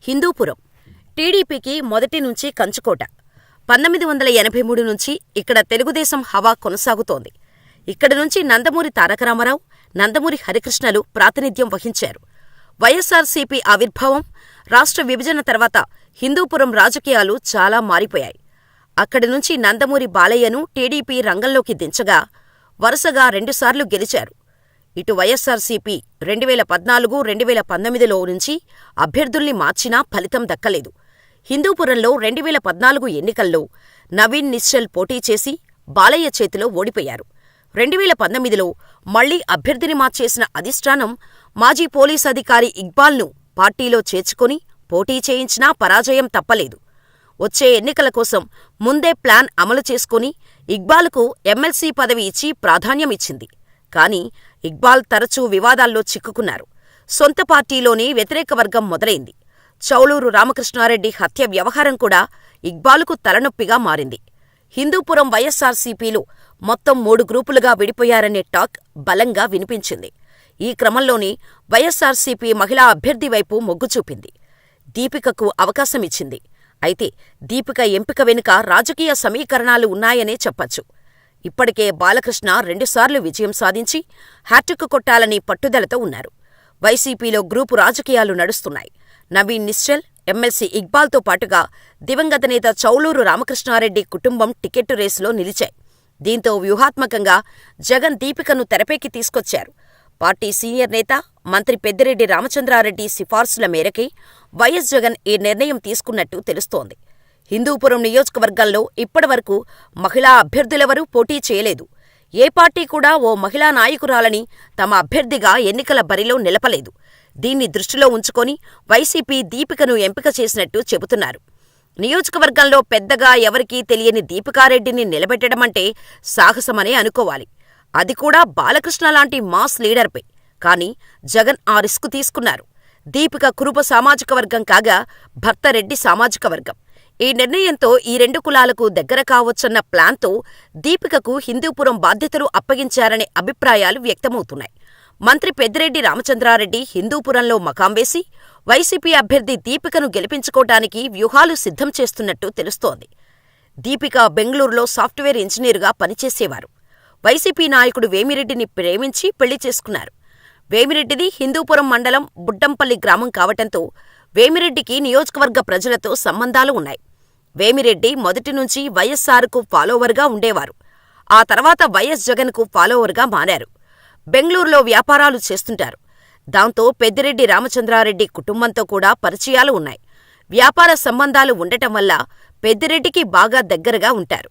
హిందూపురం టీడీపీకి మొదటి నుంచి కంచుకోట. 1983 నుంచి ఇక్కడ తెలుగుదేశం హవా కొనసాగుతోంది. ఇక్కడి నుంచి నందమూరి తారకరామారావు, నందమూరి హరికృష్ణలు ప్రాతినిధ్యం వహించారు. వైఎస్సార్సీపీ ఆవిర్భావం, రాష్ట్ర విభజన తర్వాత హిందూపురం రాజకీయాలు చాలా మారిపోయాయి. అక్కడి నుంచి నందమూరి బాలయ్యను టీడీపీ రంగంలోకి దించగా వరుసగా రెండుసార్లు గెలిచారు. ఇటు వైఎస్సార్సీపీ 2014, 2019లో నుంచి అభ్యర్థుల్ని మార్చినా ఫలితం దక్కలేదు. హిందూపురంలో 2014 ఎన్నికల్లో నవీన్ నిశ్చల్ పోటీ చేసి బాలయ్య చేతిలో ఓడిపోయారు. 2019లో మళ్లీ అభ్యర్థిని మార్చేసిన అధిష్టానం మాజీ పోలీస్ అధికారి ఇక్బాల్ను పార్టీలో చేర్చుకుని పోటీ చేయించినా పరాజయం తప్పలేదు. వచ్చే ఎన్నికల కోసం ముందే ప్లాన్ అమలు చేసుకుని ఇక్బాల్కు ఎమ్మెల్సీ పదవి ఇచ్చి ప్రాధాన్యమిచ్చింది. కానీ ఇక్బాల్ తరచూ వివాదాల్లో చిక్కుకున్నారు. సొంత పార్టీలోనే వ్యతిరేక వర్గం మొదలైంది. చౌలూరు రామకృష్ణారెడ్డి హత్య వ్యవహారం కూడా ఇక్బాలుకు తలనొప్పిగా మారింది. హిందూపురం వైఎస్సార్సీపీలు మొత్తం 3 గ్రూపులుగా విడిపోయారనే టాక్ బలంగా వినిపించింది. ఈ క్రమంలోనే వైఎస్సార్సీపీ మహిళా అభ్యర్థి వైపు మొగ్గు చూపింది. దీపికకు అవకాశమిచ్చింది. అయితే దీపిక ఎంపిక వెనుక రాజకీయ సమీకరణాలు ఉన్నాయనే చెప్పచ్చు. ఇప్పటికే బాలకృష్ణ 2 సార్లు విజయం సాధించి హ్యాట్రిక్ కొట్టాలని పట్టుదలతో ఉన్నారు. వైసీపీలో గ్రూపు రాజకీయాలు నడుస్తున్నాయి. నవీన్ నిశ్చల్, ఎమ్మెల్సీ ఇక్బాల్తో పాటుగా దివంగత నేత చౌలూరు రామకృష్ణారెడ్డి కుటుంబం టికెట్టు రేసులో నిలిచాయి. దీంతో వ్యూహాత్మకంగా జగన్ దీపికను తెరపైకి తీసుకొచ్చారు. పార్టీ సీనియర్ నేత, మంత్రి పెద్దిరెడ్డి రామచంద్రారెడ్డి సిఫార్సుల మేరకే వైఎస్ జగన్ ఈ నిర్ణయం తీసుకున్నట్టు తెలుస్తోంది. హిందూపురం నియోజకవర్గంలో ఇప్పటివరకు మహిళా అభ్యర్థులెవరూ పోటీ చేయలేదు. ఏ పార్టీ కూడా ఓ మహిళా నాయకురాలని తమ అభ్యర్థిగా ఎన్నికల బరిలో నిలపలేదు. దీన్ని దృష్టిలో ఉంచుకొని వైసీపీ దీపికను ఎంపిక చేసినట్టు చెబుతున్నారు. నియోజకవర్గంలో పెద్దగా ఎవరికీ తెలియని దీపికారెడ్డిని నిలబెట్టడమంటే సాహసమనే అనుకోవాలి. అది కూడా బాలకృష్ణ లాంటి మాస్ లీడర్పై. కానీ జగన్ ఆ రిస్క్ తీసుకున్నారు. దీపిక కురుబ సామాజిక వర్గం కాగా భర్త రెడ్డి సామాజిక వర్గం. ఈ నిర్ణయంతో ఈ 2 కులాలకు దగ్గర కావచ్చన్న ప్లాన్తో దీపికకు హిందూపురం బాధ్యతలు అప్పగించారనే అభిప్రాయాలు వ్యక్తమవుతున్నాయి. మంత్రి పెద్దిరెడ్డి రామచంద్రారెడ్డి హిందూపురంలో మకాం వేసి వైసీపీ అభ్యర్థి దీపికను గెలిపించుకోవటానికి వ్యూహాలు సిద్ధం చేస్తున్నట్టు తెలుస్తోంది. దీపిక బెంగళూరులో సాఫ్ట్వేర్ ఇంజనీరుగా పనిచేసేవారు. వైసీపీ నాయకుడు వేమిరెడ్డిని ప్రేమించి పెళ్లి చేసుకున్నారు. వేమిరెడ్డిది హిందూపురం మండలం బుడ్డంపల్లి గ్రామం కావటంతో వేమిరెడ్డికి నియోజకవర్గ ప్రజలతో సంబంధాలు ఉన్నాయి. వేమిరెడ్డి మొదటి నుంచి వైఎస్సార్కు ఫాలోవర్గా ఉండేవారు. ఆ తర్వాత వైఎస్ జగన్కు ఫాలోవర్గా మారారు. బెంగళూరులో వ్యాపారాలు చేస్తుంటారు. దాంతో పెద్దిరెడ్డి రామచంద్రారెడ్డి కుటుంబంతో కూడా పరిచయాలు ఉన్నాయి. వ్యాపార సంబంధాలు ఉండటం వల్ల పెద్దిరెడ్డికి బాగా దగ్గరగా ఉంటారు.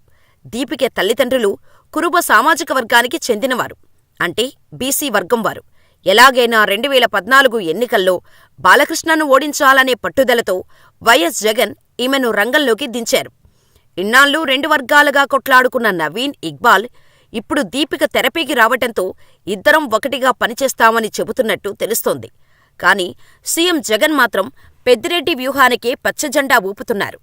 దీపిక తల్లిదండ్రులు కురుబ సామాజిక వర్గానికి చెందినవారు. అంటే బీసీ వర్గం వారు. ఎలాగైనా 2014 ఎన్నికల్లో బాలకృష్ణను ఓడించాలనే పట్టుదలతో వైఎస్ జగన్ ఈమెను రంగంలోకి దించారు. ఇన్నాళ్లు 2 వర్గాలుగా కొట్లాడుకున్న నవీన్, ఇక్బాల్ ఇప్పుడు దీపిక తెరపైకి రావటంతో ఇద్దరం ఒకటిగా పనిచేస్తామని చెబుతున్నట్టు తెలుస్తోంది. కానీ సీఎం జగన్ మాత్రం పెద్దిరెడ్డి వ్యూహానికే పచ్చజెండా ఊపుతున్నారు.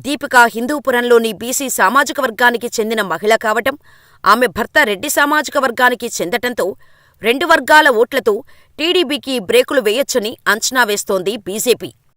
దీపిక హిందూపురంలోని బీసీ సామాజిక వర్గానికి చెందిన మహిళ కావటం, ఆమె భర్త రెడ్డి సామాజిక వర్గానికి చెందటంతో 2 వర్గాల ఓట్లతో టీడీపీకి బ్రేకులు వేయొచ్చని అంచనా వేస్తోంది బీజేపీ.